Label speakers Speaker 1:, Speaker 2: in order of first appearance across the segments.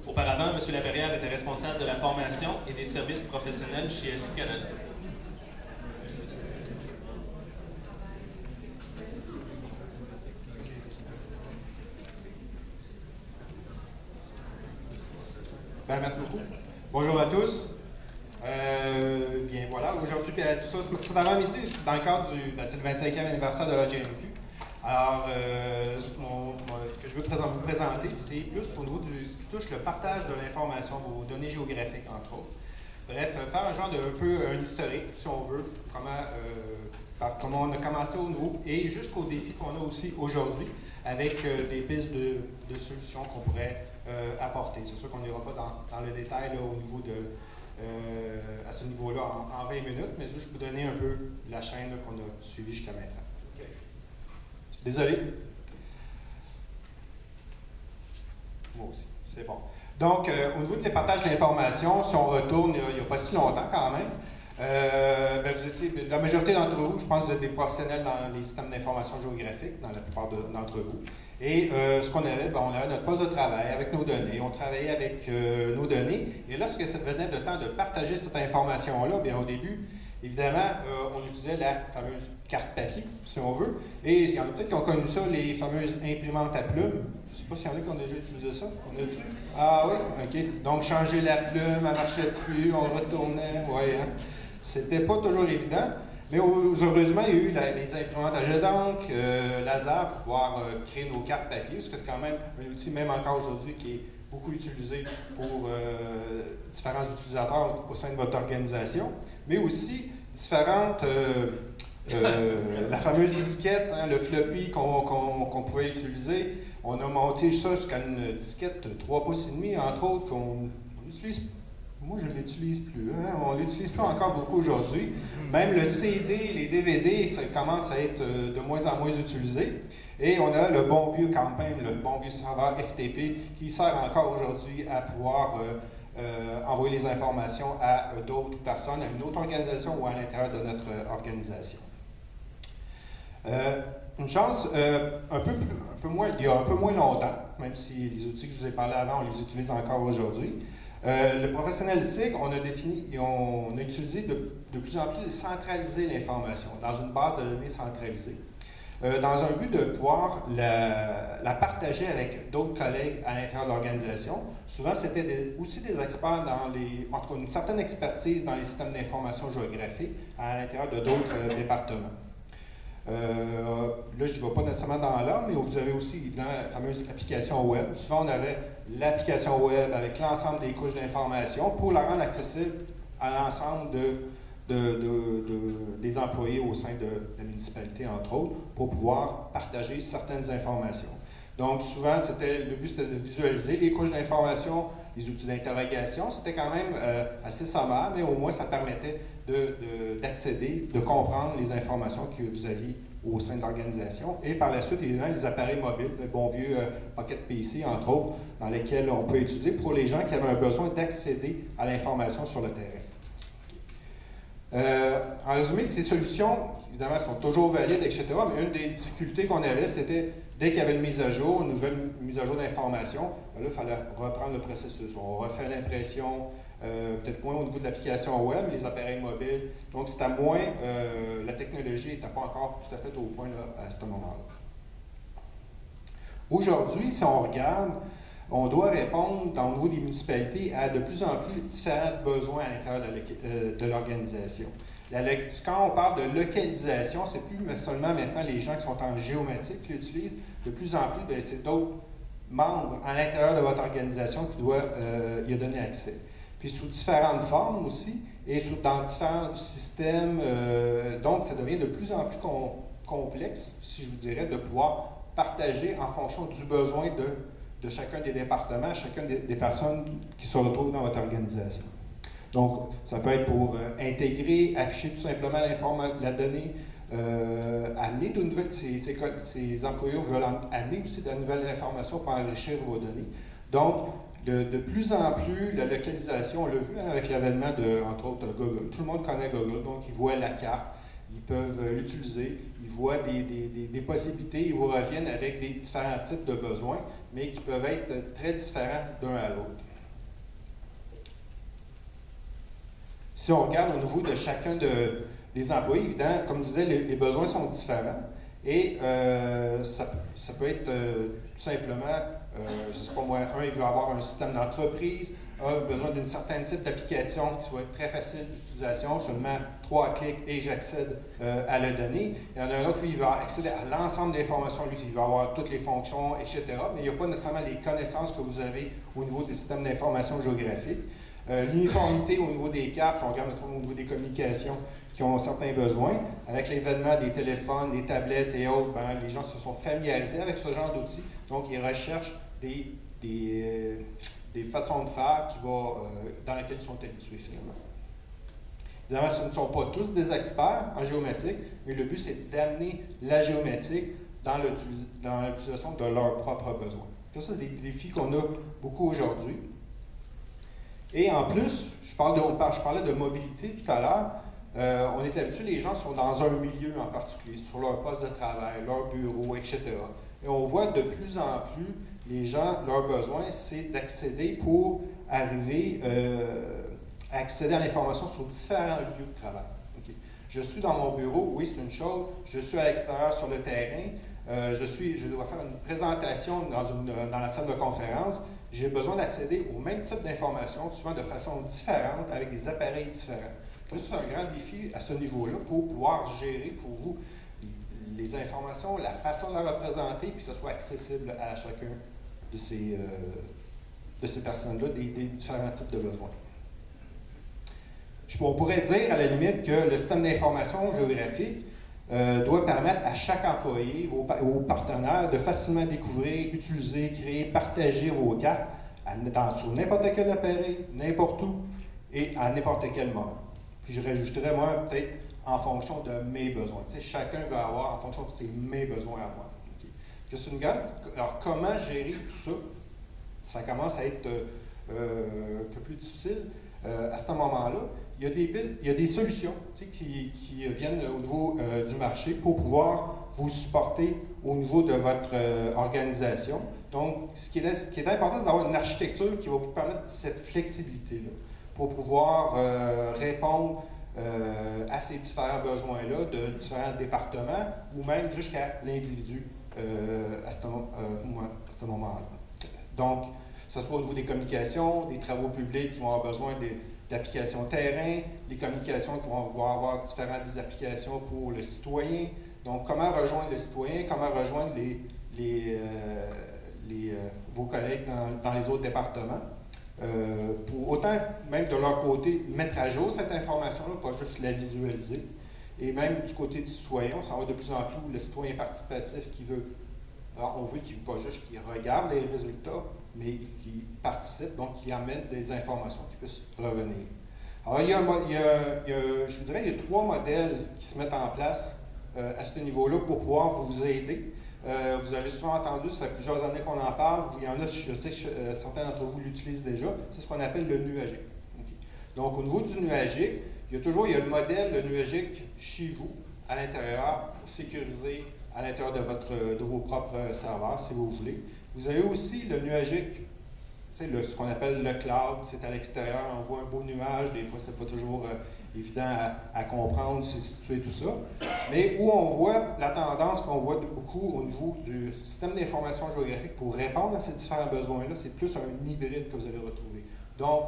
Speaker 1: Auparavant, M. Laperrière était responsable de la formation et des services professionnels chez SI Canada.
Speaker 2: Ben, merci beaucoup. Bonjour à tous. Bien voilà, aujourd'hui, cet avant-midi, dans le cadre c'est le 25e anniversaire de la GMQ. Alors, ce que je veux vous présenter, c'est plus au niveau de ce qui touche le partage de l'information, vos données géographiques, entre autres. Bref, faire un genre de un peu un historique, si on veut, comment on a commencé au niveau et jusqu'aux défis qu'on a aussi aujourd'hui, avec des pistes de solutions qu'on pourrait apporter. C'est sûr qu'on n'ira pas dans le détail là, au niveau à ce niveau-là en 20 minutes, mais juste vous donner un peu la chaîne qu'on a suivie jusqu'à maintenant. Okay. Désolé. Moi aussi, c'est bon. Donc, au niveau du partage de l'information, si on retourne il n'y a pas si longtemps quand même, la majorité d'entre vous, je pense que vous êtes des professionnels dans les systèmes d'information géographique, dans la plupart d'entre vous. Et ce qu'on avait, on avait notre poste de travail avec nos données, on travaillait avec nos données. Et lorsque ça venait de temps de partager cette information-là, bien au début, évidemment, on utilisait la fameuse carte papier, si on veut. Et il y en a peut-être qui ont connu ça, les fameuses imprimantes à plumes. Je ne sais pas s'il y en a qui ont déjà utilisé ça. On a dit? Ah oui? OK. Donc, changer la plume, elle ne marchait plus, on retournait. Oui, hein? C'était pas toujours évident. Mais heureusement, il y a eu les imprimantes à jet d'encre, laser pour pouvoir créer nos cartes papier, parce que c'est quand même un outil, même encore aujourd'hui, qui est beaucoup utilisé pour différents utilisateurs au sein de votre organisation, mais aussi différentes, la fameuse disquette, hein, le floppy qu'on pouvait utiliser. On a monté ça jusqu'à une disquette 3,5 pouces, entre autres, qu'on utilise. Moi, je ne l'utilise plus. Hein? On ne l'utilise pas encore beaucoup aujourd'hui. Même le CD, les DVD, ça commence à être de moins en moins utilisé. Et on a le bon vieux campagne, le bon vieux serveur FTP qui sert encore aujourd'hui à pouvoir envoyer les informations à d'autres personnes, à une autre organisation ou à l'intérieur de notre organisation. Une chance, il y a un peu moins longtemps, même si les outils que je vous ai parlé avant, on les utilise encore aujourd'hui. Le professionnel SIG, on a utilisé de plus en plus de centraliser l'information dans une base de données centralisée, dans un but de pouvoir la partager avec d'autres collègues à l'intérieur de l'organisation. Souvent, c'était aussi des experts en tout cas une certaine expertise dans les systèmes d'information géographique à l'intérieur de d'autres départements. Là, je ne vais pas nécessairement dans l'ordre, mais vous avez aussi évidemment la fameuse application web. Souvent, on avait l'application web avec l'ensemble des couches d'information pour la rendre accessible à l'ensemble des employés au sein de la municipalité, entre autres, pour pouvoir partager certaines informations. Donc, souvent, le but, c'était de visualiser les couches d'information, les outils d'interrogation. C'était quand même assez sommaire, mais au moins, ça permettait d'accéder, de comprendre les informations que vous aviez au sein de l'organisation. Et par la suite, évidemment, les appareils mobiles, le bon vieux Pocket PC, entre autres, dans lesquels on peut utiliser pour les gens qui avaient un besoin d'accéder à l'information sur le terrain. En résumé, ces solutions, évidemment, sont toujours valides, etc., mais une des difficultés qu'on avait, c'était dès qu'il y avait une mise à jour, une nouvelle mise à jour d'information, là, il fallait reprendre le processus. On refait l'impression, peut-être moins au niveau de l'application web, les appareils mobiles. Donc, c'était moins, la technologie n'était pas encore tout à fait au point là, à ce moment-là. Aujourd'hui, si on regarde, on doit répondre, au niveau des municipalités, à de plus en plus différents besoins à l'intérieur de l'organisation. Quand on parle de localisation, c'est plus seulement maintenant les gens qui sont en géométrique qui l'utilisent. De plus en plus, c'est d'autres membres à l'intérieur de votre organisation qui doivent y donner accès. Puis sous différentes formes aussi, et dans différents systèmes. Donc, ça devient de plus en plus complexe, si je vous dirais, de pouvoir partager en fonction du besoin de chacun des départements, chacune des personnes qui se retrouvent dans votre organisation. Donc, ça peut être pour intégrer, afficher tout simplement la donnée, amener de nouvelles, ces employés veulent amener aussi de nouvelles informations pour enrichir vos données. Donc, de plus en plus, la localisation, on l'a vu avec l'avènement entre autres, Google. Tout le monde connaît Google, donc ils voient la carte, ils peuvent l'utiliser, ils voient des possibilités, ils vous reviennent avec des différents types de besoins, mais qui peuvent être très différents d'un à l'autre. si on regarde au niveau de chacun des employés, évidemment, comme je disais, les besoins sont différents. Et ça peut être tout simplement, je ne sais pas moi, un, il veut avoir un système d'entreprise, a besoin d'un certain type d'application qui soit très facile d'utilisation, seulement 3 clics et j'accède à la donnée. Il y en a un autre, lui, il va accéder à l'ensemble des informations, lui, il va avoir toutes les fonctions, etc. Mais il n'y a pas nécessairement les connaissances que vous avez au niveau des systèmes d'information géographique. L'uniformité au niveau des cartes, si on regarde au niveau des communications qui ont certains besoins. Avec l'événement des téléphones, des tablettes et autres, ben, les gens se sont familiarisés avec ce genre d'outils. Donc, ils recherchent des façons de faire dans lesquelles ils sont habitués finalement. Évidemment, ce ne sont pas tous des experts en géométrie, mais le but, c'est d'amener la géométrie dans l'utilisation de leurs propres besoins. Ça, c'est des défis qu'on a beaucoup aujourd'hui. Et en plus, je parlais de mobilité tout à l'heure. On est habitué, les gens sont dans un milieu en particulier, sur leur poste de travail, leur bureau, etc. Et on voit de plus en plus, les gens, leur besoin, c'est d'accéder pour arriver à accéder à l'information sur différents lieux de travail. Okay. Je suis dans mon bureau, oui, c'est une chose. Je suis à l'extérieur sur le terrain. Je dois faire une présentation dans la salle de conférence. J'ai besoin d'accéder au même type d'informations, souvent de façon différente, avec des appareils différents. C'est un grand défi à ce niveau-là pour pouvoir gérer pour vous les informations, la façon de la représenter, puis que ce soit accessible à chacun de ces personnes-là, des différents types de besoins. On pourrait dire, à la limite, que le système d'information géographique doit permettre à chaque employé, aux partenaires, de facilement découvrir, utiliser, créer, partager vos cartes sur n'importe quel appareil, n'importe où et à n'importe quel moment. Puis je rajouterais, moi, peut-être en fonction de mes besoins. Tu sais, chacun va avoir en fonction de mes besoins à moi. Okay. C'est une grande... Alors, comment gérer tout ça? Ça commence à être un peu plus difficile à ce moment-là. Il y a des pistes, il y a des solutions qui viennent au niveau du marché pour pouvoir vous supporter au niveau de votre organisation. Donc, ce qui est important, c'est d'avoir une architecture qui va vous permettre cette flexibilité-là pour pouvoir répondre à ces différents besoins-là de différents départements ou même jusqu'à l'individu à ce moment-là. Donc, que ce soit au niveau des communications, des travaux publics qui vont avoir besoin d'applications terrain, les communications qui vont avoir différentes applications pour le citoyen. Donc, comment rejoindre le citoyen, comment rejoindre vos collègues dans les autres départements. Pour autant, même de leur côté, mettre à jour cette information-là, pas juste la visualiser. Et même du côté du citoyen, on s'en va de plus en plus le citoyen participatif qui veut, alors on veut qu'il ne veut pas juste qu'il regarde les résultats, mais qui participe, donc qui amène des informations qui puissent revenir. Alors, je dirais qu'il y a 3 modèles qui se mettent en place à ce niveau-là pour pouvoir vous aider. Vous avez souvent entendu, ça fait plusieurs années qu'on en parle, il y en a, je sais que certains d'entre vous l'utilisent déjà, c'est ce qu'on appelle le nuagique. Okay. Donc, au niveau du nuagique, il y a le modèle, le nuagique chez vous, à l'intérieur, sécurisé à l'intérieur de vos propres serveurs, si vous voulez. Vous avez aussi le nuagique, ce qu'on appelle le cloud, c'est à l'extérieur, on voit un beau nuage, des fois c'est pas toujours évident à comprendre, c'est situé tout ça, mais où on voit la tendance qu'on voit beaucoup au niveau du système d'information géographique pour répondre à ces différents besoins-là, c'est plus un hybride que vous allez retrouver. Donc,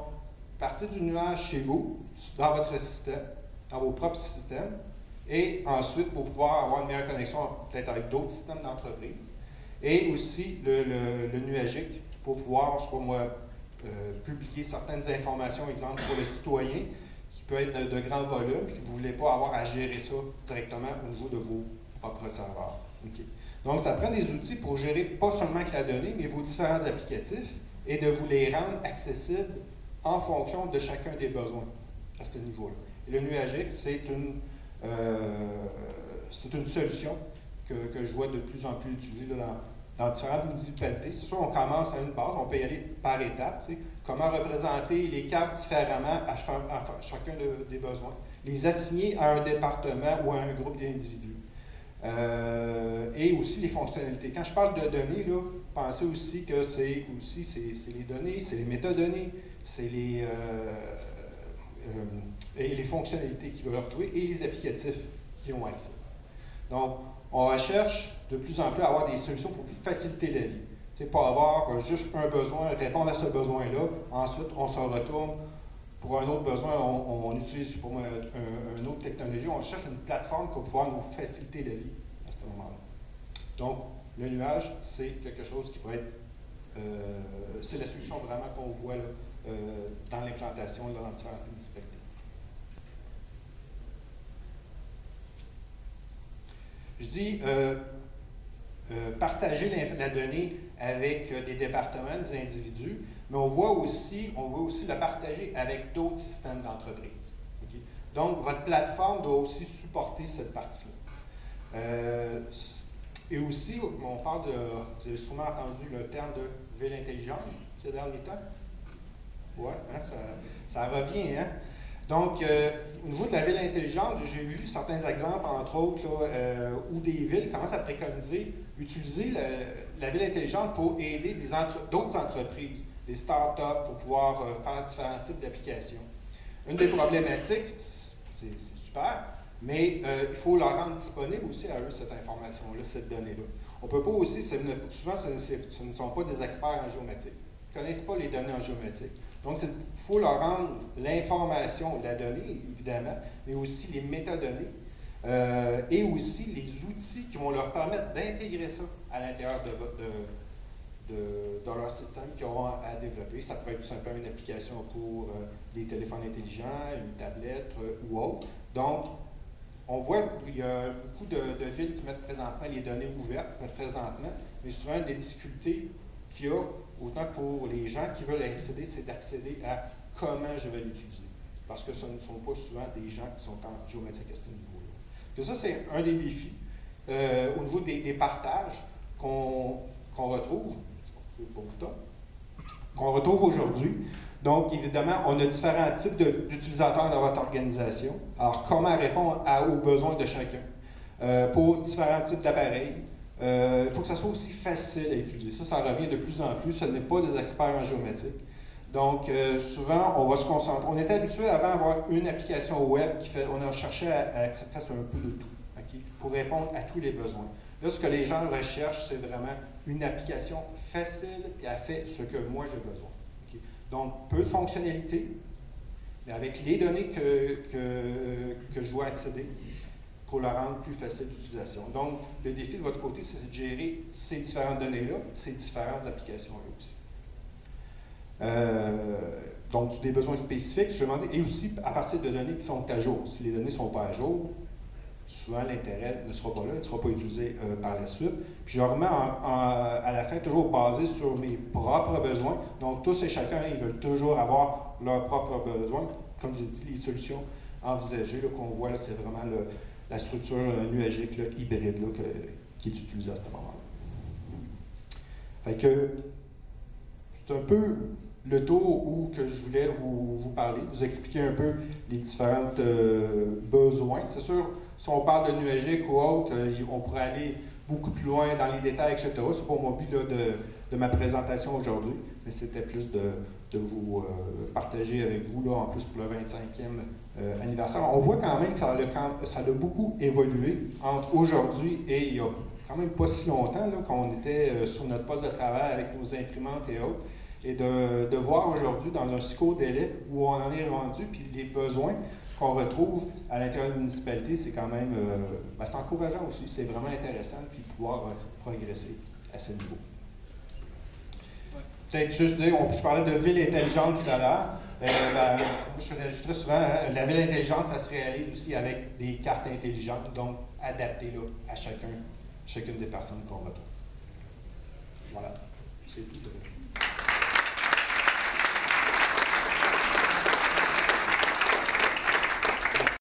Speaker 2: partir du nuage chez vous, dans votre système, dans vos propres systèmes, et ensuite pour pouvoir avoir une meilleure connexion peut-être avec d'autres systèmes d'entreprise, et aussi le nuagique pour pouvoir, je sais pas moi, publier certaines informations, exemple pour le citoyen, qui peut être de grands volumes, et que vous ne voulez pas avoir à gérer ça directement au niveau de vos propres serveurs. Okay. Donc, ça prend des outils pour gérer pas seulement que la donnée, mais vos différents applicatifs, et de vous les rendre accessibles en fonction de chacun des besoins à ce niveau-là. Et le nuagique, c'est une solution que je vois de plus en plus utilisée dans différentes municipalités. C'est sûr, on commence à une base, on peut y aller par étapes. Comment représenter les cartes différemment à chacun des besoins. Les assigner à un département ou à un groupe d'individus. Et aussi les fonctionnalités. Quand je parle de données, là, pensez aussi que c'est les données, c'est les métadonnées, c'est et les fonctionnalités qu'ils veulent retrouver et les applicatifs qui ont accès. Donc, on recherche de plus en plus à avoir des solutions pour faciliter la vie. C'est pas avoir juste un besoin, répondre à ce besoin-là, ensuite on se retourne pour un autre besoin, on utilise pour une autre technologie, on cherche une plateforme pour pouvoir nous faciliter la vie à ce moment-là. Donc, le nuage, c'est quelque chose qui pourrait être, c'est la solution vraiment qu'on voit là, dans l'implantation dans différentes municipalités. Je dis partager la donnée avec des départements, des individus, mais on veut aussi la partager avec d'autres systèmes d'entreprise. Okay? Donc, votre plateforme doit aussi supporter cette partie-là. Et aussi, on parle de, vous avez sûrement entendu le terme de ville intelligente ces derniers temps. Oui, hein, ça revient. Hein? Donc, au niveau de la ville intelligente, j'ai vu certains exemples, entre autres, là, où des villes commencent à préconiser utiliser la ville intelligente pour aider d'autres entreprises, des start-up, pour pouvoir faire différents types d'applications. Une des problématiques, c'est super, mais il faut la rendre disponible aussi à eux, cette information-là, cette donnée-là. On ne peut pas aussi, souvent ce ne sont pas des experts en géométrie, ils ne connaissent pas les données en géométrie. Donc, il faut leur rendre l'information, la donnée, évidemment, mais aussi les métadonnées et aussi les outils qui vont leur permettre d'intégrer ça à l'intérieur de leur système qu'ils auront à développer. Ça peut être tout simplement une application pour des téléphones intelligents, une tablette ou autre. Donc, on voit qu'il y a beaucoup de villes qui mettent présentement les données ouvertes, mais souvent des difficultés qu'il y a, autant pour les gens qui veulent accéder, c'est d'accéder à comment je vais l'utiliser. Parce que ce ne sont pas souvent des gens qui sont en géométrique à ce niveau-là. Donc ça, c'est un des défis au niveau des partages qu'on retrouve, qu'on retrouve aujourd'hui. Donc, évidemment, on a différents types d'utilisateurs dans votre organisation. Alors, comment répondre aux besoins de chacun pour différents types d'appareils. Il faut que ça soit aussi facile à utiliser. Ça revient de plus en plus. Ce n'est pas des experts en géométrie. Donc, souvent, on va se concentrer. On était habitué avant à avoir une application web on a cherché à que ça fasse un peu de tout, okay, pour répondre à tous les besoins. Là, ce que les gens recherchent, c'est vraiment une application facile et elle fait ce que moi j'ai besoin. Okay. Donc, peu de fonctionnalités, mais avec les données que je dois accéder, pour la rendre plus facile d'utilisation. Donc, le défi de votre côté, c'est de gérer ces différentes données-là, ces différentes applications-là aussi. Donc, des besoins spécifiques, je demande, et aussi à partir de données qui sont à jour. Si les données ne sont pas à jour, souvent l'intérêt ne sera pas là, il ne sera pas utilisé par la suite. Puis je remets à la fin toujours basé sur mes propres besoins. Donc, tous et chacun, ils veulent toujours avoir leurs propres besoins. Comme j'ai dit, les solutions envisagées qu'on voit, c'est vraiment la structure nuagique là, hybride là, qui est utilisée à ce moment-là. Fait que c'est un peu le tour où que je voulais vous parler, vous expliquer un peu les différents besoins. C'est sûr, si on parle de nuagique ou autre, on pourrait aller beaucoup plus loin dans les détails, etc. C'est pas mon but là, de ma présentation aujourd'hui, mais c'était plus de vous partager avec vous, là, en plus pour le 25e anniversaire. On voit quand même que ça a beaucoup évolué entre aujourd'hui et il y a quand même pas si longtemps qu'on était sur notre poste de travail avec nos imprimantes et autres, et de voir aujourd'hui dans un si court délai où on en est rendu, puis les besoins qu'on retrouve à l'intérieur de la municipalité, c'est quand même c'est encourageant aussi, c'est vraiment intéressant de pouvoir progresser à ce niveau. Peut-être juste dire, je parlais de ville intelligente tout à l'heure. Je très souvent, la ville intelligente, ça se réalise aussi avec des cartes intelligentes, donc adaptées là, à chacune des personnes qu'on retrouve. Voilà, c'est tout.